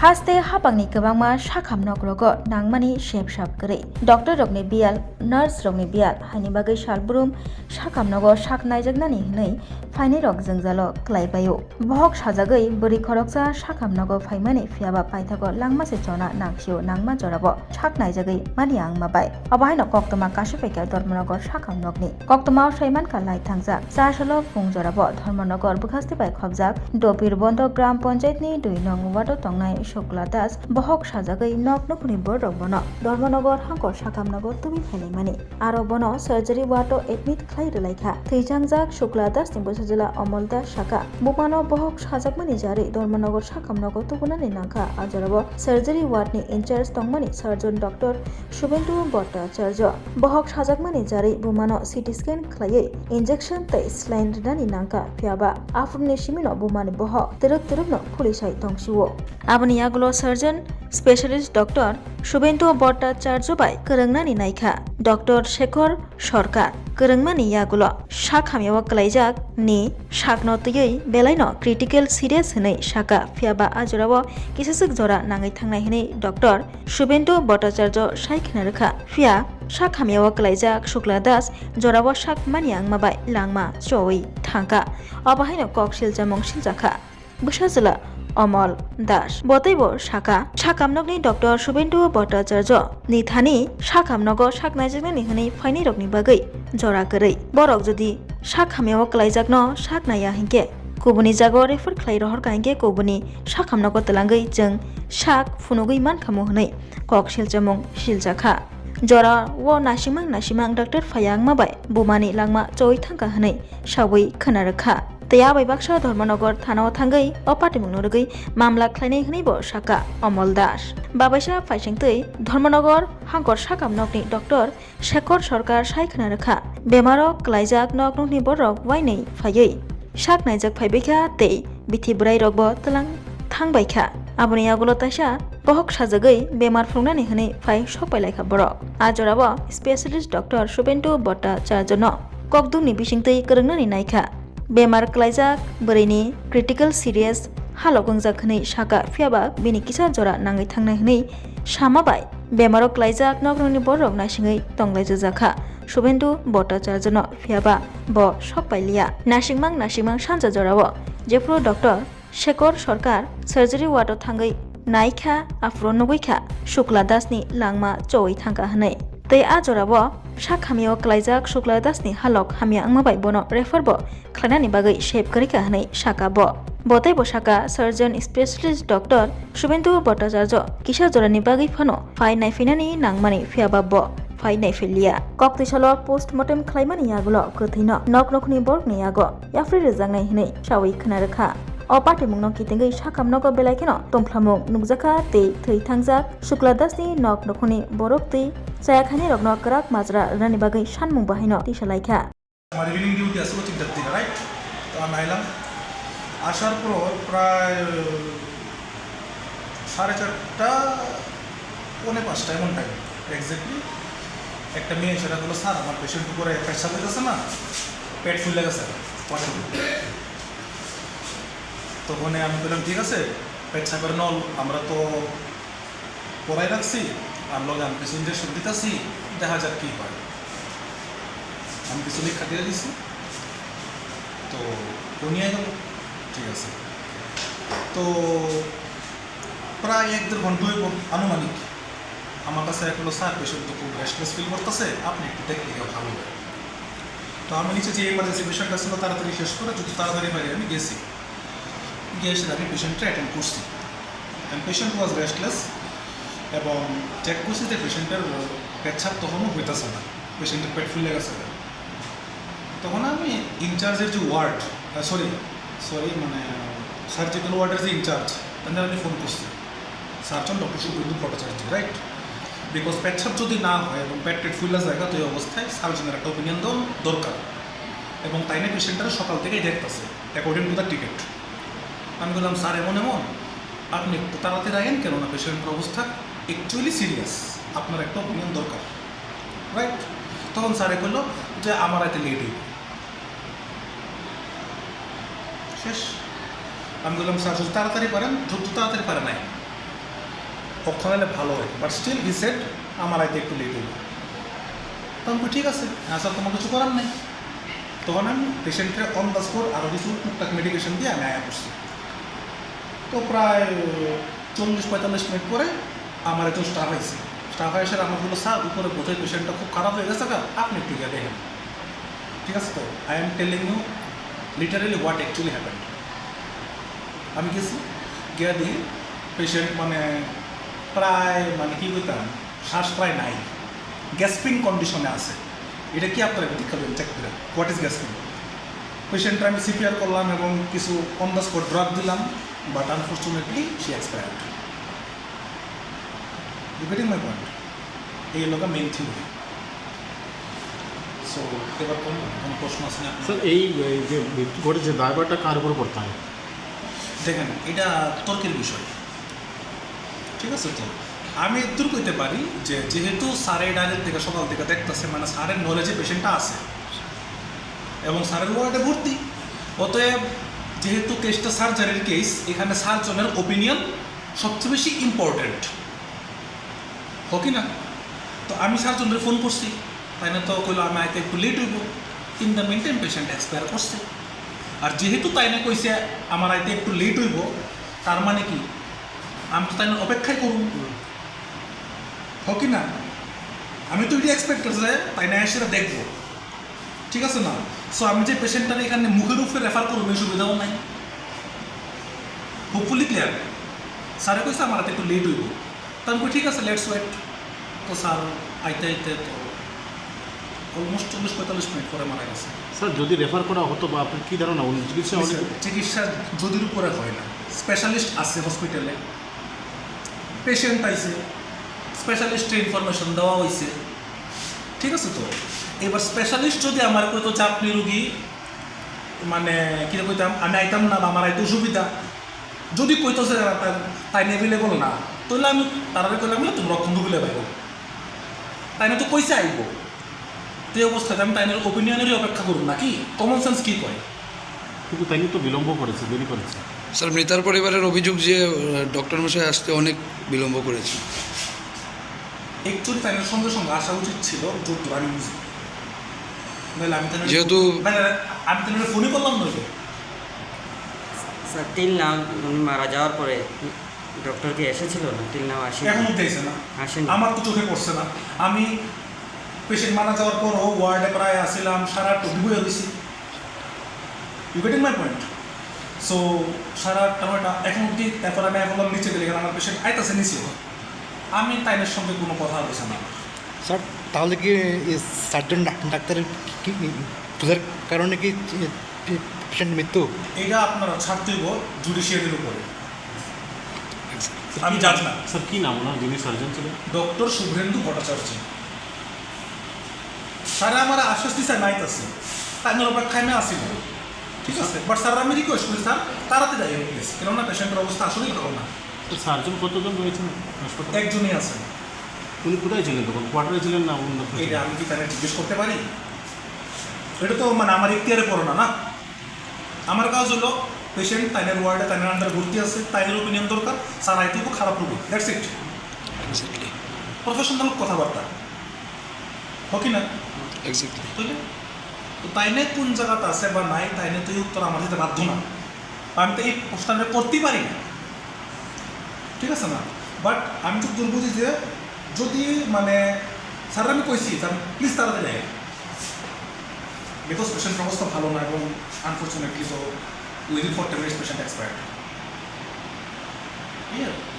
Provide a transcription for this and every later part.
Haste hapangni kwbangma sakhamnogrogo nangmani shepshap gori. Doctor rokni bial, nurse rokni bial haini bagui salbrum sakhamnogo saknaijaknani hinui phainai rok jwngjalo klaipaio. Bohok sajagui bori khoroksa sakhamnogo phaimani phiaba paithago langmase jona nangsio nangma jorabo saknaijagui mani angmabai. Abahaino koktoma kashifaika Dharmanagor sakhamnokni. Koktoma saimanka lai thangjak charsalo phung jorabo Dharmanagor bukhaste bai khobjak Dopir Bondo Gram Panchayat ni 2 nong wado tongnai Shukla Das bohok sajagui nok nokni borok bono Dharmanagor hangkor sakhamnogo tubi phainaimani aro bono surgery wato admit khlai relaikha theijangjak Shukla Das ni bosajila Amol Das Saka bumano bohok sajakmani jari Dharmanagor sakhamnogo tubunani nangkha ajorabo surgery ward ni incharge tongmani surgeon Dr. Shubhendu Bhattacharya bohok sajakmani jari bumano CT scan khlaiui injection tei saline rinani nangkha phiaba afruni simino bumani bohok teruk no pulisai tongsiwo aboni yagulo surgeon specialist Dr. Shubhendu Bhattacharya bai kwrwngnani naikha Dr. Shekhar Sarkar kwrwngmani yagulo sakhamyawo klaijak ni sakno tui belaino critical serious hinui saka phiaba ajorabo kisasuk jora nangai thangnai hinui Dr. Shubhendu Bhattacharya saikna rekha phia sakhamyawo klaijak Shukla Das jorabo sakmani angmabai langma choi thangka abahaino kok siljamong siljakha bwsajila Amol Das botaibo saka sakhamnokni Dr. Shubhendu Bhattacharya ni thani sakhamnogo saknaijaknani hinui phainai rokni bagui jora kwrui borok jodi sakhamyawo klaijakno saknaya hinkhe kubuni jago refer khlai rohorka hinkhe kubuni sakhamnogo twlangui jeng sak phunugui mankhamu hinui kok siljamong siljakha jora wo nasimang Dr. Phayang mabai bumani langma choi thangka hinui sabui khnarekha Teya bai baksa Dharmanagor thanao thangui opatimung nurugui mamla khlainai hinaibo saka Amol Das babaisa phaisingtui Dharmanagor hangkor sakhamnokni Dr. Shekhar Sarkar saikna rekha bemaro klaijak noknokni borok wainai phaiui saknaijak phaibekha tei bithi brai rokbo tlang thangbaikha aboni agulo taisa bohok sajagui bemar phungnani hinui phai sopailakha borok ajorabo specialist Dr. Shubhendu Bhattacharya no kokdungni bisingtui kwrwngnani naikha bemar klaijak bwrैनि critical serious halok wngjak hinui saka phiaba bini kisa jora nangai thangnai hinui samabai bemaro klaijak noknokni borok nasingui tonglaijakha Shubhendu Bhattacharya no phiaba bo sokpailia nasingmang sanja jorao jepro Dr. Shekhar Sarkar surgery ward thangui naikha afro nogukha Shukla Das ni langma choi thangka hinui tei ajorabo sakhamyawo klaijak Shukla Das ni halok hamya angmabai bono refer bo khlainani bagui shape korika hinui saka bo botaibo saka surgeon specialist Dr. Shubhendu Bhattacharya kisa jorani bagui phano phai naifeinani nangmani phiaba bo phai naifelia koktisalo postmortem khlaimani yagulo kwthaino noknokni borgni yago yafri rejangnai hinui sawi khnarekha opatimungno kitengui sakhamnogo belaikeno tongplamung nukjaka tei thei thangjak Shukla Das ni noknokhoni borok tei chayakhani rokno krak majra rani bagui sanmung bahaino tisalaikha আমার evening duty আসলো 3টার দিকে right তো আমি আইলাম আসার পর প্রায় 4:30 পৌনে 5টা এমন টাইম এক্স্যাক্টলি একটা মেয়ে সেটা হলো স্যার আমার পেশেন্ট উপরে পেশাব হইতেছে না পেট ফুলে গেছে তখন আমি বললাম ঠিক আছে পেশাবের নল আমরা তো পড়াই রাখছি আর লগে আমি কিছু ইঞ্জেকশন দিতেছি দেখা যাক কী হয় আমি কিছু লেখা দিয়ে দিচ্ছি তো উনি গেল ঠিক আছে তো প্রায় 1-1.5 ঘন্টা আনুমানিক আমার কাছে এখনো স্যার পেশেন্ট তো খুব রেস্টলেস ফিল করতেছে আপনি একটু দেখলে ভালো হয় তো আমি নিচে যে এমার্জেন্সি পেশেন্টটা ছিল তাড়াতাড়ি শেষ করে যদি তাড়াতাড়ি বাইরে আমি গেছি গিয়ে এসে আমি পেশেন্টটা অ্যাটেন্ড করছি অ্যান্ড পেশেন্ট ওয়াজ রেস্টলেস এবং চেক করছি যে পেশেন্টের পেচ্ছাপ তখনও হইতেছে না পেশেন্টের পেট ফুলে গেছে তখন আমি ইনচার্জের যে ওয়ার্ড সরি মানে সার্জিক্যাল ওয়ার্ডের যে ইনচার্জ তাদের আমি ফোন করছি surgeon doctor Suvendu Bhattacharya right because পেচ্ছাপ যদি না হয় এবং পেট ফুলা জায়গা তো এই অবস্থায় সার্জনের একটা ওপিনিয়ন দেওয়া দরকার এবং তাই না পেশেন্টরা সকাল থেকেই দেখতেছে অ্যাকর্ডিং টু দ্য টিকিট আমি বললাম স্যার এমন আপনি একটু তাড়াতাড়ি আইন কেননা পেশেন্টের অবস্থা অ্যাকচুয়ালি সিরিয়াস আপনার একটা ওপিনিয়ন দরকার রাইট তখন স্যারে বললো যে আমার এতে লেট হইব শেষ আমি বললাম স্যার যদি তাড়াতাড়ি পারেন যত তাড়াতাড়ি পারে নাই কখন এলে ভালো হয়, বাট স্টিল হি সেড আমার আইতে একটু লেট হইল। তখন ঠিক আছে, স্যার তোমার কিছু করার নেই। তখন আমি পেশেন্টকে অন দ্য স্পট আরও কিছু টুকটাক মেডিকেশন দিয়ে আমি আয়া করছি। তো প্রায় 40-45 মিনিট পরে আমার একজন স্টাফ আইছে। স্টাফ এসে আমার বললো, স্যার উপরে বোধহয় পেশেন্টটা খুব খারাপ হয়ে গেছে, আপনি একটু গিয়ে দেখেন। ঠিক আছে, তো I am telling you literally what actually happened. আমি গেছি, গিয়ে দিই পেশেন্ট মানে প্রায় মানে কী বলতাম, শ্বাস প্রায় নাই, গ্যাসপিং কন্ডিশনে আছে। এটা কি আপনারা দেখাবেন চেক করে হোয়াট ইজ গ্যাসপিং। পেশেন্টটা আমি সিপিআর করলাম এবং কিছু অন দ্য স্পট ড্রাগ দিলাম, but unfortunately she expired. You getting my point? এই হলো মেইন থিওরি। সো এবার কোন প্রশ্ন আছে না? স্যার এই যে মৃত্যু ঘটেছে দায়ভারটা কার উপর পড়তে হয়? দেখেন, এটা তর্কের বিষয়। ঠিক আছে, তো আমি দূর করতে পারি যে যেহেতু স্যারের ডাইরেক্ট থেকে সকাল থেকে দেখতেছে, মানে স্যারের নলেজে পেশেন্টটা আছে এবং স্যারের ওয়ার্ডে ভর্তি, অতএব যেহেতু কেসটা সার্জারির কেস, এখানে সার্জনের ওপিনিয়ন সবচেয়ে বেশি ইম্পর্টেন্ট, হোক কি না? তো আমি সার্জনের ফোন করছি, তাই না? তো কইলো আমি আইতে একটু লেট হইব। In the mean time patient expire করছে। আর যেহেতু তাই না কইছে আমার আইতে একটু লেট হইব, তার মানে কি আমি তো তাই না অপেক্ষাই করুন, হোক কি না? আমি তো এটি এক্সপেক্ট করছি যে তাই না সেটা দেখবো, ঠিক আছে না? সো আমি যে পেশেন্টটার এখানে মুখের উপরে রেফার করবো এই সুবিধাও নাই। Hopefully clear. স্যারে কইছে আমার হাতে একটু লেট হইব, তা আমি ঠিক আছে লেটস ওয়েট। তো স্যার আইতে আইতে তো অলমোস্ট 40-45 মিনিট পরে মারা গেছে। স্যার যদি রেফার করা হতো বা আপনার কী ধারণা চিকিৎসা অনেক চিকিৎসা যদির উপরে হয় না, স্পেশালিস্ট আছে হসপিটালে, পেশেন্ট আইছে, স্পেশালিস্টের ইনফরমেশন দেওয়া হয়েছে, ঠিক আছে। তো এবার স্পেশালিস্ট যদি আমার কইতো যে আপনি রুগী মানে কী কইতাম আমি আইতাম না বা আমার আইতে অসুবিধা, যদি কইতো যে তাই অ্যাভেলেবল না, তাহলে আমি তারা কইলাম তুমি রক্ষণ রুগীলে পাইব, তাই না? তো কইসে আইব। তো এই অবস্থাতে আমি তাইনের ওপিনিয়নেরই অপেক্ষা করুন নাকি? কমন সেন্স কী কয়? কিন্তু তাই তো বিলম্ব করেছে, দেরি করেছে। স্যার মৃতার পরিবারের অভিযোগ যে ডক্টর মশাই আসতে অনেক বিলম্ব করেছে। একচুয়ালি তাইনের সঙ্গে সঙ্গে আসা উচিত ছিল, যদ্দূর আমি বুঝি। নাহলে আমি তাই যেহেতু আমি তাই ফোনই করলাম নইলে। স্যার টিল নাও উনি মারা যাওয়ার পরে ডক্টর কি এসেছিল না? টিল নাও আসেনি। এখনো দিয়েছে না, আসেনি। আমার তো চোখে পড়ছে না। আমি পেশেন্ট মারা যাওয়ার পরও ওয়ার্ডে প্রায় আসছিলাম 8:30 ডুবে গেছি। You getting my point? So 8:30-9টা এখন অব্দি, তারপর আমি এখন নিচে গেলে আমার পেশেন্ট আইতাছে নিচে, আমি তাইনের সঙ্গে কোনো কথা বলছি না। স্যার তাহলে কি সার্জন ডাক্তারের কি বুঝার কারণে কি পেশেন্ট মৃত্যু? এইটা আপনারা ছাড়তেইব জুডিশিয়ারির উপরে, আমি জাজ না। স্যার কী নাম ওনার যিনি সার্জন ছিলেন? ডক্টর শুভ্রেন্দু ভট্টাচার্য। স্যার আমার আশ্বাস দিচ্ছে নাইতাছে, তাইনের অপেক্ষায় আমি আসি না, ঠিক আছে। বাট স্যার আমি রিকোয়েস্ট করি স্যার তাড়াতাড়ি যাই প্লিজ, কেননা পেশেন্টের অবস্থা আসলেই ভালো না। তো সার্জন কতজন রয়েছেন হাসপাতালে? একজনই আছেন। উনি কোথায় ছিলেন তখন? কোয়ার্টারে ছিলেন না অন্য? এটা আমি কি তাহলে জিজ্ঞেস করতে পারি? এটা তো মানে আমার ইখতিয়ারে পড়ো না, না। আমার কাজ হলো পেশেন্ট তাইনের ওয়ার্ডে তাইনের আন্ডার ভর্তি আছে, তাইনের ওপিনিয়ন দরকার, স্যার আইতে খুব খারাপ রোগী, দ্যাটস ইট। এক্স্যাক্টলি প্রফেশনাল কথাবার্তা, হোক কি না? এক্স্যাক্টলি বুঝলে? তো তাইনে কোন জায়গাতে আছে বা নাই, তাইনে তো এই উত্তর আমার দিতে বাধ্য না, আমি তো এই প্রশ্নটা করতেই পারি না, ঠিক আছে না? বাট আমি তো দূর বুঝি যে যদি মানে স্যার আমি কইছি স্যার প্লিজ তাড়াতাড়ি যায়, বিকজ পেশেন্টের অবস্থা ভালো না এবং আনফর্চুনেটলি তো within 40 minutes patient expired.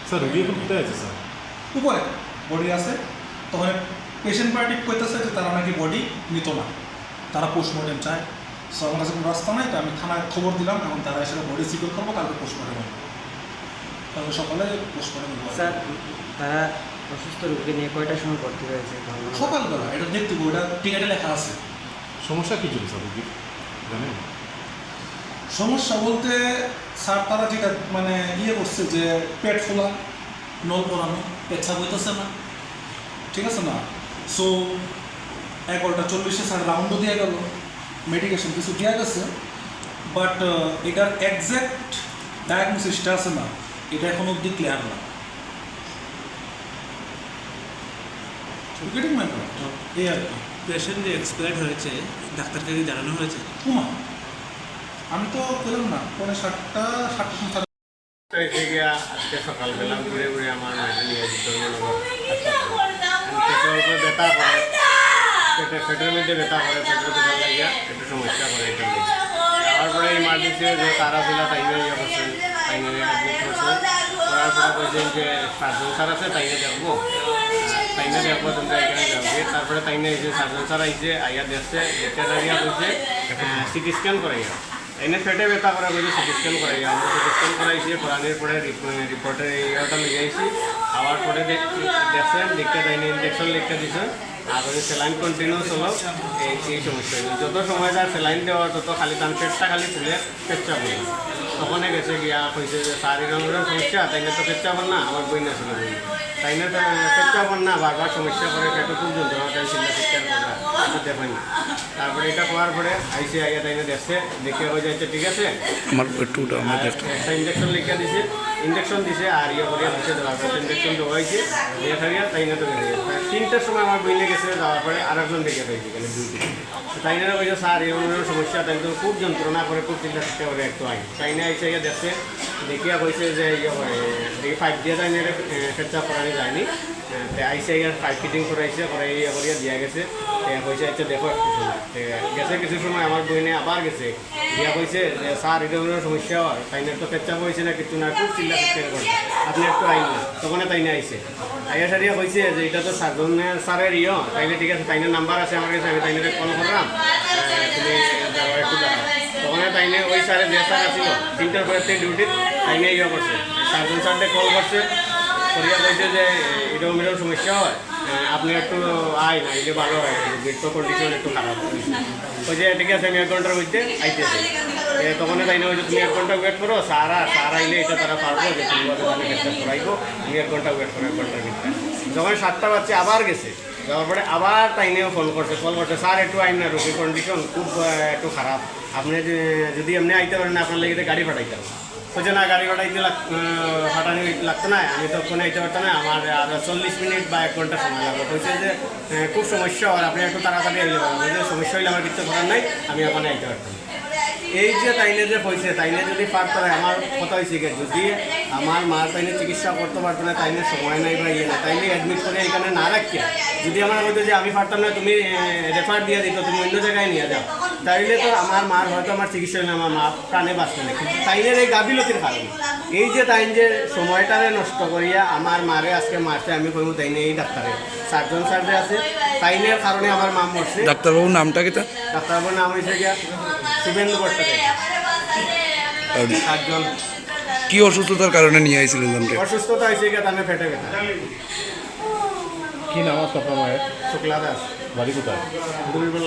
Sir রুগী এখন কোথায় আছে স্যার? উপরে বডি আছে, তখন পেশেন্ট পার্টি কইতেছে যে তারা নাকি বডি নিত না, তারা পোস্টমর্টেম চায়। সো আমার কাছে কোনো রাস্তা নাই, তো আমি থানায় খবর দিলাম, এখন তারা এসে বডি সিকিউর করবো, কালকে পোস্টমর্টেম হবে, কালকে সকালে পোস্টমর্টেম হবে। স্যার তারা অসুস্থ রোগী নিয়ে কয়টার সময় ভর্তি হয়েছে? সকালবেলা, এটা দেখতে ওটা টিকেটে লেখা আছে। সমস্যা কী ছিল স্যার রুগীর জানেন? সমস্যা বলতে স্যার তারা যেটা মানে ইয়ে করছে যে পেট ফোলা, নল পরানো, পেচ্ছাপ হইতেছে না, ঠিক আছে না? সো 11:40 স্যার রাউন্ডও দিয়ে গেল, মেডিকেশন কিছু দেওয়া গেছে, বাট এটার এক্স্যাক্ট ডায়াগনোসিসটা আছে না, এটা এখন অবধি ক্লিয়ার না। উইকেটিং ম্যান এই আর কি। পেশেন্ট যে এক্সপায়ার্ড হয়েছে ডাক্তারকে কি জানানো হয়েছে? উমা আমি তো পেলাম না, পরে 7টা এসে গিয়া আজকে সকালবেলা ঘুরে ঘুরে আমার মেয়েকে নিয়ে যেত ধর্মনগর হাসপাতালে। পেটের উপরে ব্যথা করে, পেটের মধ্যে ব্যথা করে, পেটের ব্যথা লাগিয়া একটু সমস্যা করে এটা নিয়ে। তারপরে ইমার্জেন্সি যে তারা ছিল তাইনে ইয়ে করছেন, তাইনে অ্যাডমিট করছেন। করার পরে বলছেন যে সার্জন স্যার আছে তাইনে দেখবো, তাইনে দেখবো তোমরা এখানে যাবে। তারপরে তাইনে এসে সার্জন স্যার আইসে আইয়া দেখছে, দেখতে দাঁড়িয়ে বলছে সিটি স্ক্যান করাইয়া। এনে পেটে ব্যথা করা বলছে সিটি স্ক্যান করাইয়া। আমরা সিটি স্ক্যান করাইছি, করানোর পরে রিপোর্টের ইয়েটা লিখে আইছি। আবার পরে দেখছেন, দেখতে তাইনে ইঞ্জেকশন লিখতে দিছে। আর ওই স্যালাইন কন্টিনিউস হলো, এই সমস্যা। যত সময় তার স্যালাইন দেওয়া তত খালি তার পেটটা খালি তুলে পেচ্চা বলে। তখনই গেছে গিয়া কইছে যে স্যার এরকম সমস্যা, তাইনে তো পেচ্চা বল না, আমার বই না ছিল বই। তাইনে তো পেচ্চা বল না, বারবার সমস্যা করে, পেটে খুব যন্ত্রণা, তাই চিন্তা চিৎকার করা দেখাই না। তারপরে এটা করার পরে আইসে আইয়া তাইনে দেখছে, দেখে হয়ে যাচ্ছে ঠিক আছে। আমার একটু একটা ইঞ্জেকশন লিখে দিছে, ইঞ্জেকশন দিছে আর ইয়ে করিয়া দিছে, দেওয়ার পরে ইঞ্জেকশন দেওয়া হয়েছে দিয়ে থাকি। তাইনে তো গেছে 3টার সময় আমার বইলে গেছে, যাওয়ার পরে আর একজন দেখে পাইছে এখানে 2টি। তাইনে বলছে স্যার এরকম সমস্যা, তাই তো খুব যন্ত্রণা করে, খুব চিন্তা চিন্তা করে একটু আই। তাইনে আইসে ইয়ে দেখছে, দেখিয়া কইছে যে ইয়ে করে দেখি 5 দিয়ে তাইনে ফেরচা করানো যায়নি। আইসে ইয়ার 5 ফিটিং করাইছে, করে ইয়ে করিয়া দিয়া গেছে। কইছে আচ্ছা দেখো একটু সময় গেছে, কিছু সময় আমার বইনে আবার গেছে দিয়া কইছে যে স্যার এটা কোনো সমস্যা হয়, তাইনে তো পেচ্চা হয়েছে না কিছু না, খুব চিন্তা চিন্তা করে আপনি একটু আইন না। তখন তাইনে আইসে আইয়া সারিয়া কইছে যে এটা তো সার্জনের স্যারের ইয়ে, তাইলে ঠিক আছে, তাইনের নাম্বার আছে আমার কাছে, আমি তাইনে কল করলাম, তুমি যাও একটু দেখাও। তখন তাইনে ওই স্যারে যে স্যার আসছিল 3টার পরে ডিউটির, তাইনে ইয়ে করছে, সার্জন স্যারকে কল করছে, করিয়া কইছে যে এরকম এরকম সমস্যা হয়, আপনি একটু আয় না, এলে ভালো হয়, গেট তো কন্ডিশন একটু খারাপ। ওই যে ঠিক আছে আমি 1 ঘন্টার মধ্যে আইতেছি। তখন তাই না ওই যে তুমি 1 ঘন্টা ওয়েট করো, স্যার আইলে এটা তারা পারবো যে তুমি একটা করাইবো, তুমি 1 ঘন্টা ওয়েট করো, 1 ঘন্টার ভিতরে। যখন 7টা বাজছে আবার গেছে, যাওয়ার পরে আবার তাইনেও ফোন করছে, স্যার একটু আইন না, রোগীর কন্ডিশন খুব একটু খারাপ, আপনি যদি এমনি আইতে পারেন না, আপনার লেগে গাড়ি পাঠাইতাম। বলছে না, গাড়ি পাঠাইতে পাঠানো লাগতো না, আমি তো ফোনে আইতে পারতাম না, আমার আর 40 মিনিট বা 1 ঘন্টা সময় লাগবে। বলছে যে খুব সমস্যা হয়, আপনি একটু তাড়াতাড়ি আইলে পারেন। বলছে সমস্যা হইলে আমার কিছু করার নাই, আমি ওখানে আইতে পারতাম। এই যে তাইনে যে হয়েছে, তাইনে যদি পারতো না, আমার কথা হয়েছে কি, যদি আমার মা তাইনে চিকিৎসা করতে পারতো না, তাইনে সময় নাই বা ইয়ে না, তাইলে অ্যাডমিট করে এখানে না রাখিয়া যদি আমার হয়তো যে আমি পারতাম না, তুমি রেফার দিয়ে দিত, তুমি অন্য জায়গায় নিয়ে যাও, তাইলে তো আমার মার হয়তো আমার চিকিৎসা হলে আমার মা প্রাণে বাঁচত না। কিন্তু তাইনের এই গাফিলতির কারণে, এই যে তাইন যে সময়টারে নষ্ট করিয়া আমার মারে আজকে মারছে, আমি কইব তাইনে এই ডাক্তারে সার্জন স্যার যে আছে, তাইনের কারণে আমার মা মরছে। ডাক্তারবাবুর নামটা কি? ডাক্তারবাবুর নাম হয়েছে গিয়া শুভেন্দু ভট্টাচার্য। সাতজন কি অসুস্থতার কারণে নিয়ে আইছিলেন? অসুস্থতা হয়েছে গিয়া তাহলে ফেটে ব্যথা। কি নাম আছে আপনার মায়ের? শুক্লা দাস, বাড়ি কোথায়? দুর্বল